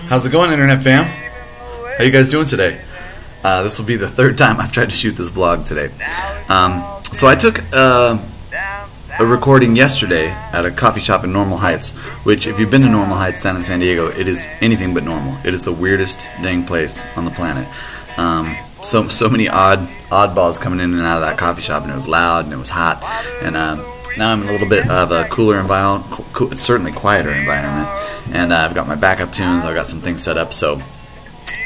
How's it going, Internet fam? How you guys doing today? This will be the third time I've tried to shoot this vlog today. So I took a recording yesterday at a coffee shop in Normal Heights, which, if you've been to Normal Heights down in San Diego, it is anything but normal. It is the weirdest dang place on the planet. So many oddballs coming in and out of that coffee shop, and it was loud and it was hot, and now I'm in a little bit of a cooler environment, certainly quieter environment, and I've got my backup tunes, I've got some things set up, so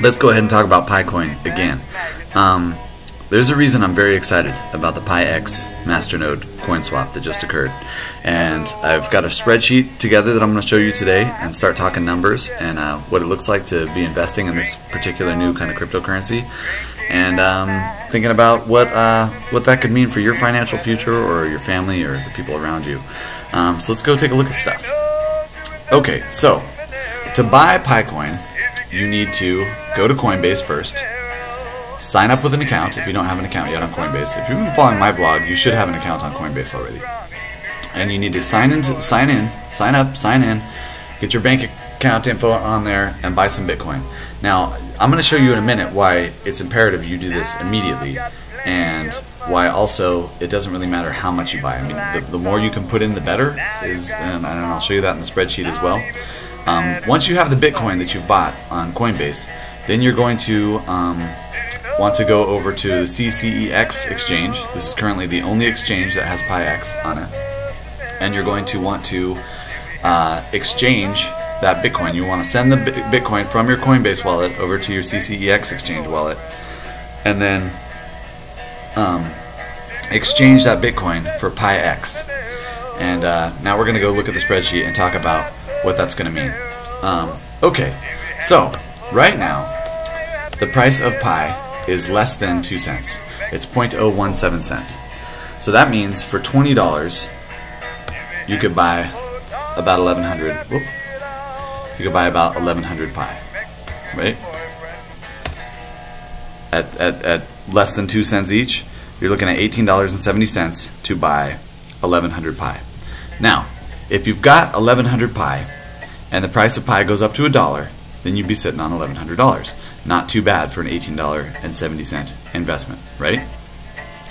let's go ahead and talk about PieCoin again. There's a reason I'm very excited about the PieX MaterNode coin swap that just occurred, and I've got a spreadsheet together that I'm going to show you today and start talking numbers and what it looks like to be investing in this particular new kind of cryptocurrency, and thinking about what that could mean for your financial future or your family or the people around you. So let's go take a look at stuff. Okay, so to buy PieCoin, you need to go to Coinbase first. Sign up with an account if you don't have an account yet on Coinbase. If you've been following my vlog, you should have an account on Coinbase already. And you need to sign in, get your bank account info on there, and buy some Bitcoin. Now, I'm going to show you in a minute why it's imperative you do this immediately, and why also it doesn't really matter how much you buy. I mean, the more you can put in, the better. And I'll show you that in the spreadsheet as well. Once you have the Bitcoin that you've bought on Coinbase, then you're going to want to go over to the CCEX exchange. This is currently the only exchange that has PieX on it, and you're going to want to exchange that Bitcoin. You want to send the Bitcoin from your Coinbase wallet over to your CCEX exchange wallet, and then exchange that Bitcoin for PieX. And now we're going to go look at the spreadsheet and talk about what that's going to mean. Okay, so right now the price of Pi is less than 2 cents. It's 0.017 cents. So that means for $20 you could buy about 1,100. Whoop. You could buy about 1,100 Pi, right? At less than 2 cents each, you're looking at $18.70 to buy 1,100 Pi. Now, if you've got 1,100 Pi and the price of Pi goes up to $1, then you'd be sitting on $1,100. Not too bad for an $18.70 investment, right?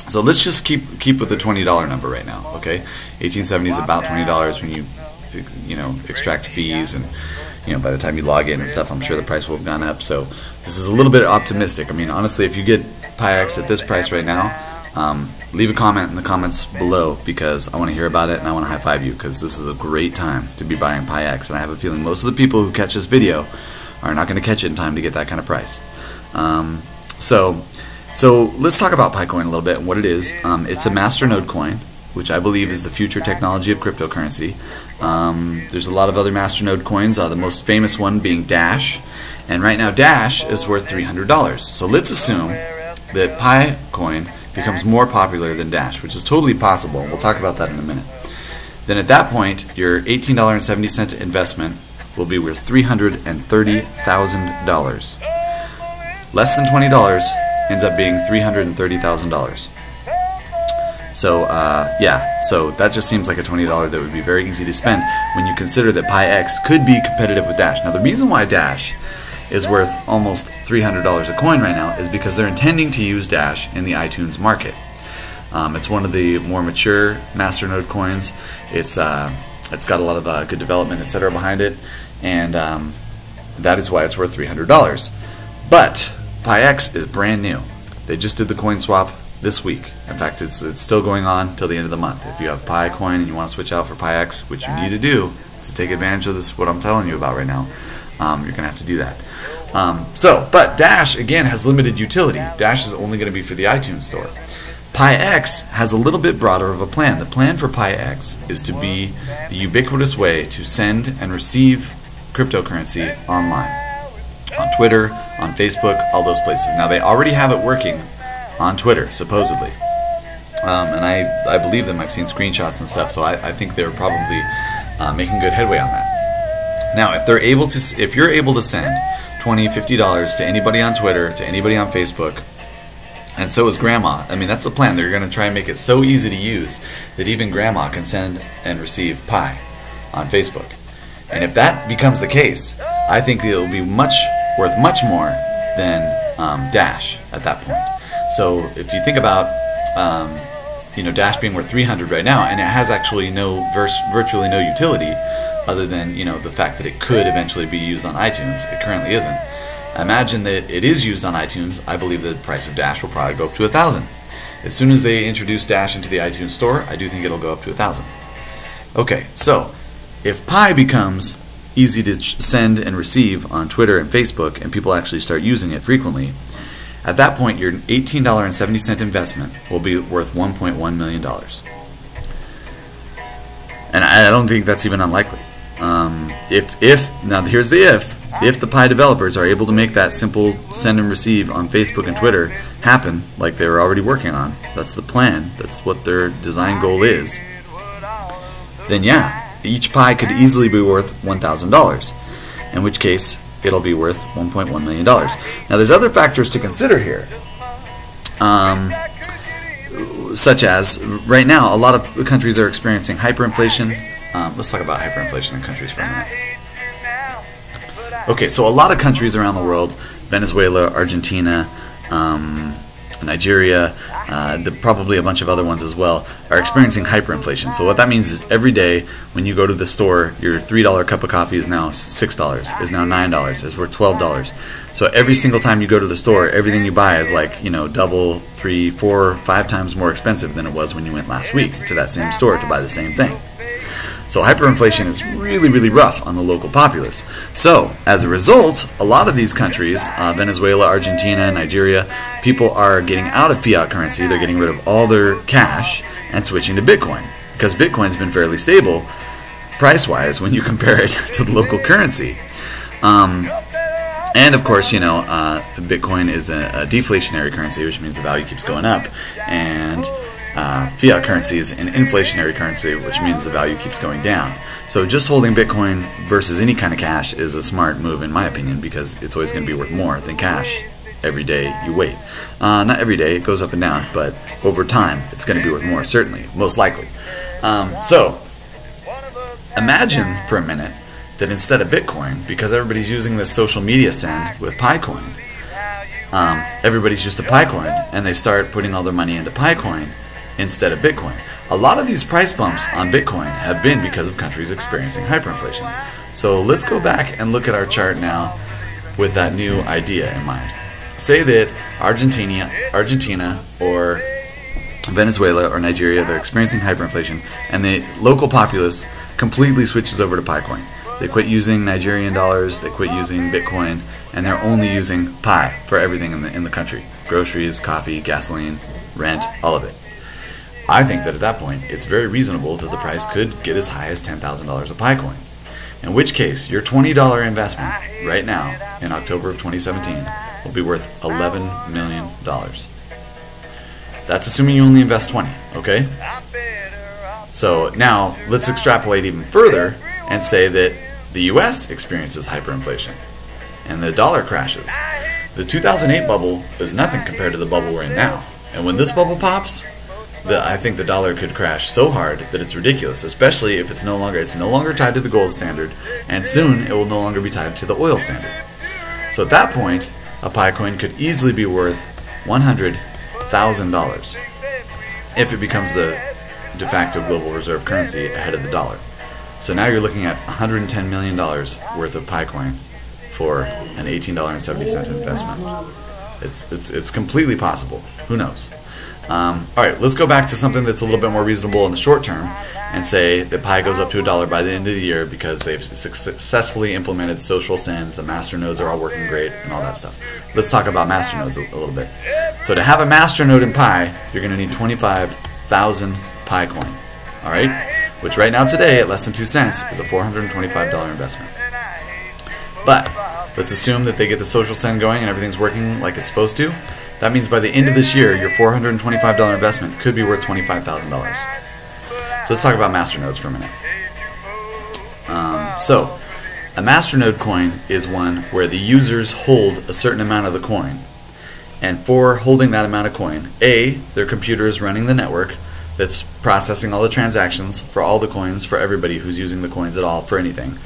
So let's just keep with the $20 number right now, okay? $18.70 is about $20 when you know, extract fees, and by the time you log in and stuff, I'm sure the price will have gone up. So this is a little bit optimistic. I mean, honestly, if you get PieX at this price right now, leave a comment in the comments below, because I want to hear about it and I want to high five you, because this is a great time to be buying PieX, and I have a feeling most of the people who catch this video are not going to catch it in time to get that kind of price. So let's talk about PieCoin a little bit and what it is. It's a MaterNode coin, which I believe is the future technology of cryptocurrency. There's a lot of other MaterNode coins, the most famous one being Dash, and right now Dash is worth $300. So let's assume that PieCoin becomes more popular than Dash, which is totally possible. We'll talk about that in a minute. Then at that point, your $18.70 investment will be worth $330,000. Less than $20 ends up being $330,000. So yeah, so that just seems like a $20 that would be very easy to spend when you consider that PieX could be competitive with Dash. Now, the reason why Dash is worth almost $300 a coin right now is because they're intending to use Dash in the iTunes market. It's one of the more mature MaterNode coins. It's got a lot of good development, etc. behind it, and that is why it's worth $300. But PieX is brand new. They just did the coin swap this week. In fact, it's still going on till the end of the month. If you have PieCoin and you want to switch out for PieX, which you need to do to take advantage of this, what I'm telling you about right now, you're gonna have to do that. But Dash again has limited utility. Dash is only going to be for the iTunes store. PieX has a little bit broader of a plan. The plan for PieX is to be the ubiquitous way to send and receive cryptocurrency online. On Twitter, on Facebook, all those places. Now, they already have it working on Twitter, supposedly. And I believe them. I've seen screenshots and stuff, so I think they're probably making good headway on that. Now, if you're able to send $20, $50 to anybody on Twitter, to anybody on Facebook, and so is Grandma. I mean, that's the plan. They're going to try and make it so easy to use that even Grandma can send and receive Pi on Facebook. And if that becomes the case, I think it will be worth much more than Dash at that point. So if you think about Dash being worth 300 right now, and it has actually virtually no utility other than the fact that it could eventually be used on iTunes. It currently isn't. Imagine that it is used on iTunes. I believe the price of Dash will probably go up to 1,000. As soon as they introduce Dash into the iTunes store, I do think it'll go up to 1,000. Okay, so if Pi becomes easy to send and receive on Twitter and Facebook, and people actually start using it frequently, at that point your $18.70 investment will be worth $1.1 million. And I don't think that's even unlikely. Now here's the if the Pi developers are able to make that simple send and receive on Facebook and Twitter happen like they were already working on, that's the plan, that's what their design goal is, then yeah, each Pi could easily be worth $1,000, in which case it'll be worth $1.1 million. Now there's other factors to consider here, such as right now a lot of countries are experiencing hyperinflation. Let's talk about hyperinflation in countries for a minute. Okay, so a lot of countries around the world, Venezuela, Argentina, Nigeria, probably a bunch of other ones as well, are experiencing hyperinflation. So what that means is every day when you go to the store, your $3 cup of coffee is now $6, is now $9, is worth $12. So every single time you go to the store, everything you buy is like, double, 3, 4, 5 times more expensive than it was when you went last week to that same store to buy the same thing. So hyperinflation is really, really rough on the local populace. So as a result, a lot of these countries, Venezuela, Argentina, Nigeria, people are getting out of fiat currency. They're getting rid of all their cash and switching to Bitcoin, because Bitcoin's been fairly stable price-wise when you compare it to the local currency. And of course, Bitcoin is a deflationary currency, which means the value keeps going up, and fiat currency is an inflationary currency, which means the value keeps going down. So just holding Bitcoin versus any kind of cash is a smart move in my opinion, because it's always going to be worth more than cash every day you wait. Not every day, it goes up and down, but over time it's going to be worth more, certainly, most likely. So imagine for a minute that instead of Bitcoin, because everybody's using this social media send with PieCoin, everybody's used to PieCoin, and they start putting all their money into PieCoin instead of Bitcoin. A lot of these price bumps on Bitcoin have been because of countries experiencing hyperinflation. So let's go back and look at our chart now with that new idea in mind. Say that Argentina or Venezuela or Nigeria, they're experiencing hyperinflation, and the local populace completely switches over to PieCoin. They quit using Nigerian dollars, they quit using Bitcoin, and they're only using Pi for everything in the country. Groceries, coffee, gasoline, rent, all of it. I think that at that point, it's very reasonable that the price could get as high as $10,000 a PieCoin. In which case, your $20 investment right now, in October of 2017, will be worth $11 million. That's assuming you only invest 20, okay? So now, let's extrapolate even further and say that the US experiences hyperinflation and the dollar crashes. The 2008 bubble is nothing compared to the bubble we're in now. And when this bubble pops, I think the dollar could crash so hard that it's ridiculous, especially if it's no longer tied to the gold standard, and soon it will no longer be tied to the oil standard. So at that point, a PieCoin could easily be worth $100,000 if it becomes the de facto global reserve currency ahead of the dollar. So now you're looking at $110 million worth of PieCoin for an $18.70 investment. It's completely possible. Who knows? Alright, let's go back to something that's a little bit more reasonable in the short term and say that Pi goes up to $1 by the end of the year because they've successfully implemented social send, the MaterNodes are all working great, and all that stuff. Let's talk about MaterNodes a little bit. So to have a MaterNode in Pi, you're going to need 25,000 PieCoin. Alright? Which right now today, at less than 2 cents, is a $425 investment. But let's assume that they get the social send going and everything's working like it's supposed to. That means by the end of this year, your $425 investment could be worth $25,000. So let's talk about MaterNodes for a minute. So a MaterNode coin is one where the users hold a certain amount of the coin. And for holding that amount of coin, their computer is running the network that's processing all the transactions for all the coins for everybody who's using the coins at all for anything.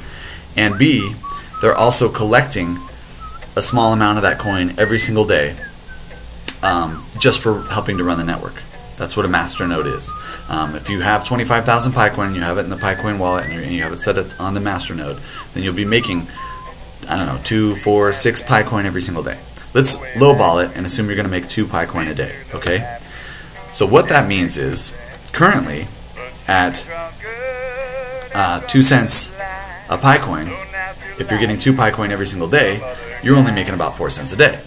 And B, they're also collecting a small amount of that coin every single day, just for helping to run the network. That's what a MaterNode is. If you have 25,000 PieCoin and you have it in the PieCoin wallet and you have it set on the MaterNode, then you'll be making, I don't know, 2, 4, 6 PieCoin every single day. Let's lowball it and assume you're going to make 2 PieCoin a day, okay? So what that means is, currently, at 2 cents a PieCoin, if you're getting 2 PieCoin every single day, you're only making about 4 cents a day.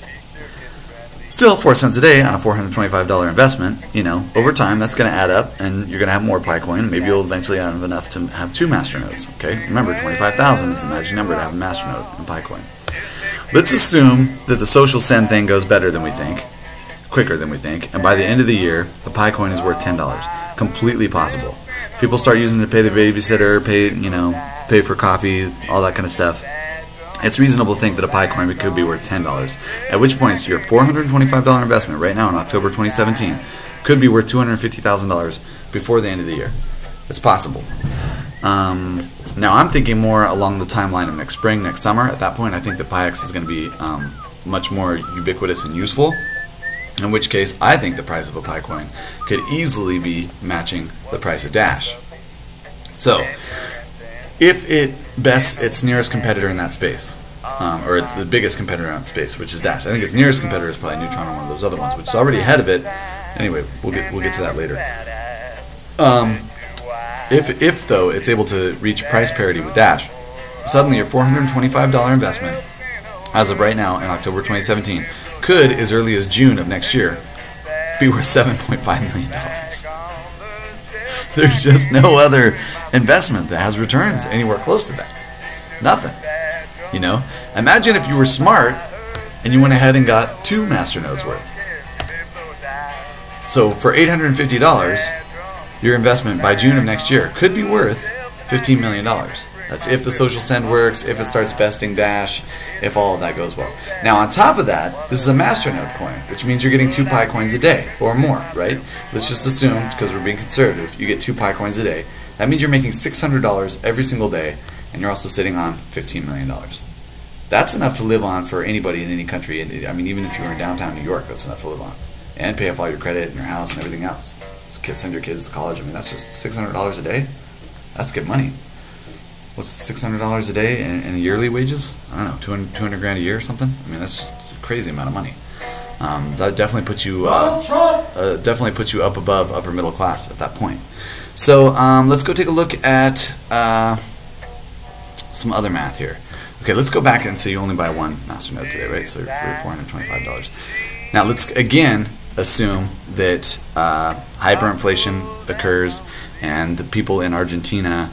Still, 4 cents a day on a $425 investment, you know, over time that's going to add up, and you're going to have more PieCoin. Maybe you'll eventually have enough to have 2 MaterNodes. Okay, remember, 25,000 is the magic number to have a MaterNode in PieCoin. Let's assume that the social send thing goes better than we think, quicker than we think, and by the end of the year, the PieCoin is worth $10. Completely possible. People start using it to pay the babysitter, pay for coffee, all that kind of stuff. It's reasonable to think that a PieCoin could be worth $10. At which point, your $425 investment right now in October 2017 could be worth $250,000 before the end of the year. It's possible. Now, I'm thinking more along the timeline of next spring, next summer. At that point, I think that PieX is going to be much more ubiquitous and useful. In which case, I think the price of a PieCoin could easily be matching the price of Dash. So, if it bests its nearest competitor in that space, or it's the biggest competitor in that space, which is Dash. I think its nearest competitor is probably Neutron or one of those other ones, which is already ahead of it. Anyway, we'll get to that later. If though it's able to reach price parity with Dash, suddenly your $425 investment, as of right now in October 2017, could, as early as June of next year, be worth $7.5 million. There's just no other investment that has returns anywhere close to that. Nothing. You know? Imagine if you were smart and you went ahead and got 2 MaterNodes worth. So for $850, your investment by June of next year could be worth $15 million. That's if the social send works, if it starts besting Dash, if all of that goes well. Now on top of that, this is a MaterNode coin, which means you're getting 2 PieCoins a day or more, right? Let's just assume, because we're being conservative, you get 2 PieCoins a day. That means you're making $600 every single day, and you're also sitting on $15 million. That's enough to live on for anybody in any country. I mean, even if you were in downtown New York, that's enough to live on. And pay off all your credit and your house and everything else. Send your kids to college. I mean, that's just $600 a day. That's good money. What's $600 a day in yearly wages? I don't know, 200 grand a year or something. I mean, that's just a crazy amount of money. That definitely puts you up above upper middle class at that point. So let's go take a look at some other math here. Okay, let's go back and say you only buy 1 MaterNode today, right? So for $425. Now let's again assume that hyperinflation occurs and the people in Argentina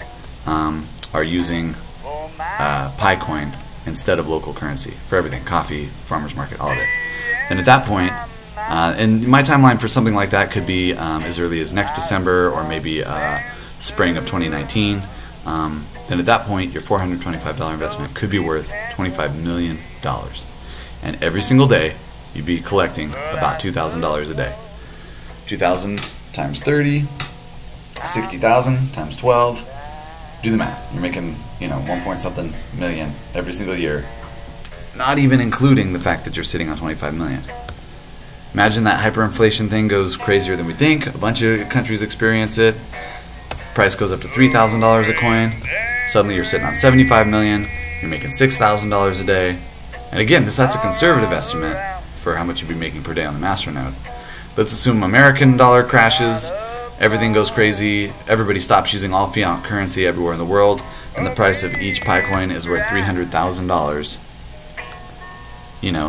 are using PieCoin instead of local currency for everything, coffee, farmers market, all of it. And at that point, and my timeline for something like that could be as early as next December or maybe spring of 2019. Then at that point, your $425 investment could be worth $25 million. And every single day, you'd be collecting about $2,000 a day. 2,000 times 30, 60,000 times 12. Do the math. You're making, 1 point something million every single year, not even including the fact that you're sitting on 25 million. Imagine that hyperinflation thing goes crazier than we think. A bunch of countries experience it. Price goes up to $3,000 a coin. Suddenly you're sitting on 75 million. You're making $6,000 a day. And again, that's a conservative estimate for how much you'd be making per day on the MaterNode. Let's assume American dollar crashes. Everything goes crazy, everybody stops using all fiat currency everywhere in the world, and the price of each PieCoin is worth $300,000.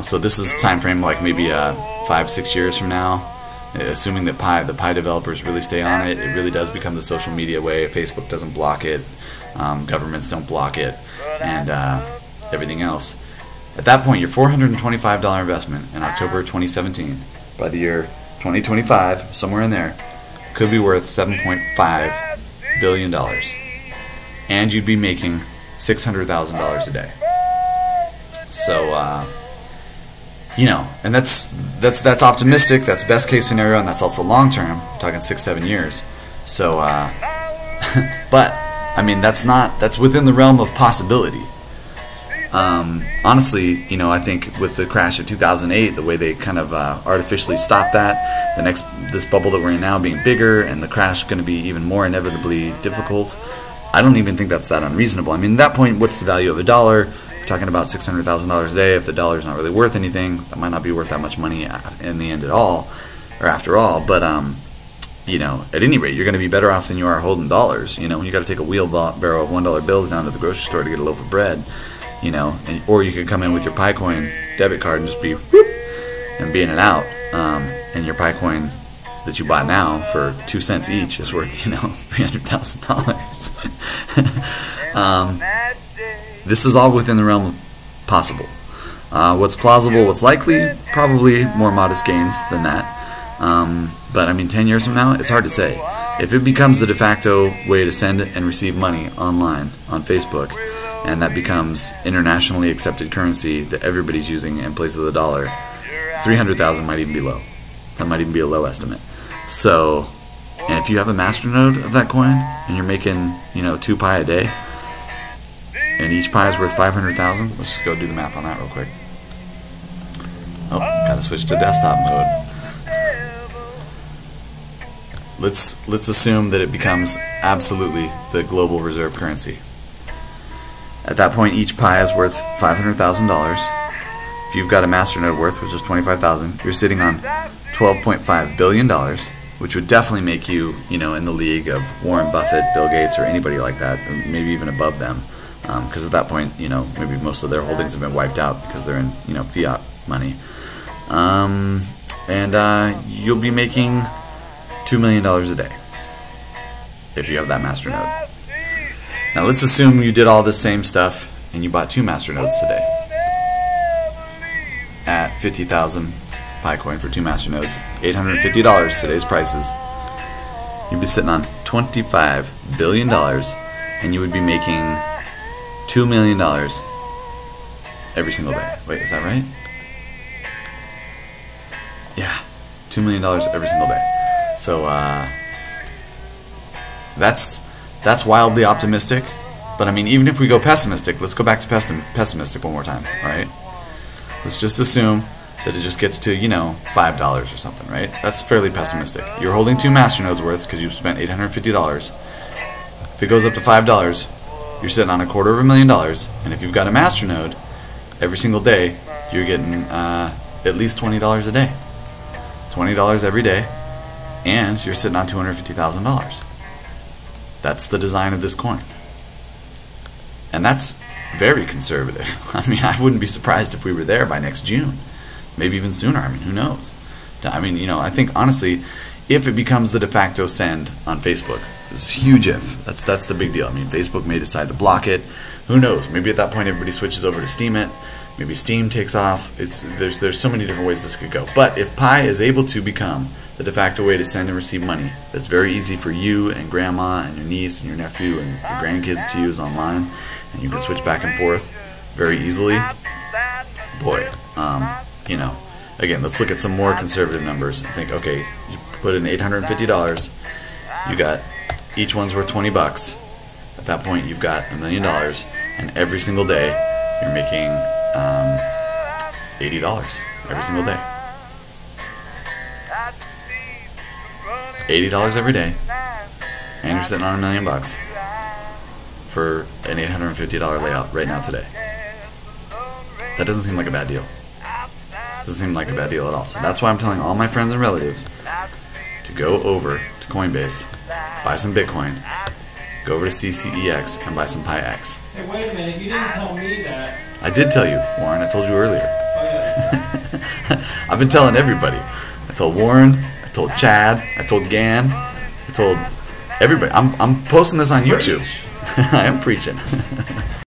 So this is a time frame like maybe 5-6 years from now, assuming that the Pie developers really stay on it. It really does become the social media way. Facebook doesn't block it, governments don't block it, and everything else. At that point, your $425 investment in October 2017, by the year 2025, somewhere in there, could be worth $7.5 billion, and you'd be making $600,000 a day. So, and that's optimistic. That's best case scenario, and that's also long term. We're talking 6-7 years. So, but I mean, that's within the realm of possibility. Honestly, you know, I think with the crash of 2008, the way they kind of artificially stopped that, this bubble that we're in now being bigger, and the crash going to be even more inevitably difficult, I don't even think that's that unreasonable. I mean, at that point, what's the value of a dollar? We're talking about $600,000 a day. If the dollar's not really worth anything, that might not be worth that much money in the end at all, or after all. But you know, at any rate, you're going to be better off than you are holding dollars. You know, you got to take a wheelbarrow of $1 bills down to the grocery store to get a loaf of bread. You know, or you could come in with your PieCoin debit card and just be whoop, and be in and out. And your PieCoin that you bought now for 2 cents each is worth, you know, $300,000. This is all within the realm of possible. What's plausible, what's likely, probably more modest gains than that. But I mean, 10 years from now, it's hard to say. If it becomes the de facto way to send and receive money online on Facebook, and that becomes internationally accepted currency that everybody's using in place of the dollar, 300,000 might even be low. That might even be a low estimate. So, and if you have a MaterNode of that coin, and you're making, you know, 2 pi a day, and each pi is worth 500,000, let's just go do the math on that real quick. Oh, gotta switch to desktop mode. Let's assume that it becomes absolutely the global reserve currency. At that point, each pi is worth $500,000. If you've got a MaterNode worth, which is $25,000, you're sitting on $12.5 billion, which would definitely make you, you know, in the league of Warren Buffett, Bill Gates, or anybody like that, maybe even above them. Because at that point, you know, maybe most of their holdings have been wiped out because they're in, you know, fiat money. You'll be making $2 million a day if you have that MaterNode. Now let's assume you did all this same stuff and you bought 2 MaterNodes today at 50,000 PieCoin for 2 MaterNodes, $850 today's prices. You'd be sitting on $25 billion, and you would be making $2 million every single day. Wait, is that right? Yeah, $2 million every single day. So that's wildly optimistic. But I mean, even if we go pessimistic, let's go back to pessimistic one more time. All right, let's just assume that it just gets to, you know, $5 or something, right? That's fairly pessimistic. You're holding 2 MaterNodes worth because you've spent $850. If it goes up to $5, you're sitting on $250,000. And if you've got a MaterNode, every single day you're getting at least $20 a day, $20 every day, and you're sitting on $250,000. That's the design of this coin, and that's very conservative. I mean, I wouldn't be surprised if we were there by next June, maybe even sooner. I mean, who knows? I mean, you know, I think honestly, if it becomes the de facto send on Facebook, it's a huge if. That's the big deal. I mean, Facebook may decide to block it. Who knows? Maybe at that point everybody switches over to Steam it. Maybe Steam takes off. There's so many different ways this could go. But if Pi is able to become the de facto way to send and receive money, that's very easy for you and grandma and your niece and your nephew and your grandkids to use online, and you can switch back and forth very easily. Boy, you know, again, let's look at some more conservative numbers and think, okay, you put in $850, you got each one's worth $20. At that point, you've got $1 million, and every single day you're making $80 every single day. $80 every day, and you're sitting on $1 million for an $850 layout right now today. That doesn't seem like a bad deal. Doesn't seem like a bad deal at all. So that's why I'm telling all my friends and relatives to go over to Coinbase, buy some Bitcoin, go over to CCEX and buy some PieX. Hey, wait a minute, you didn't tell me that. I did tell you, Warren. I told you earlier. Oh, yeah. I've been telling everybody. I told Warren, I told Chad, I told Gan, I told everybody. I'm posting this on YouTube. I am preaching.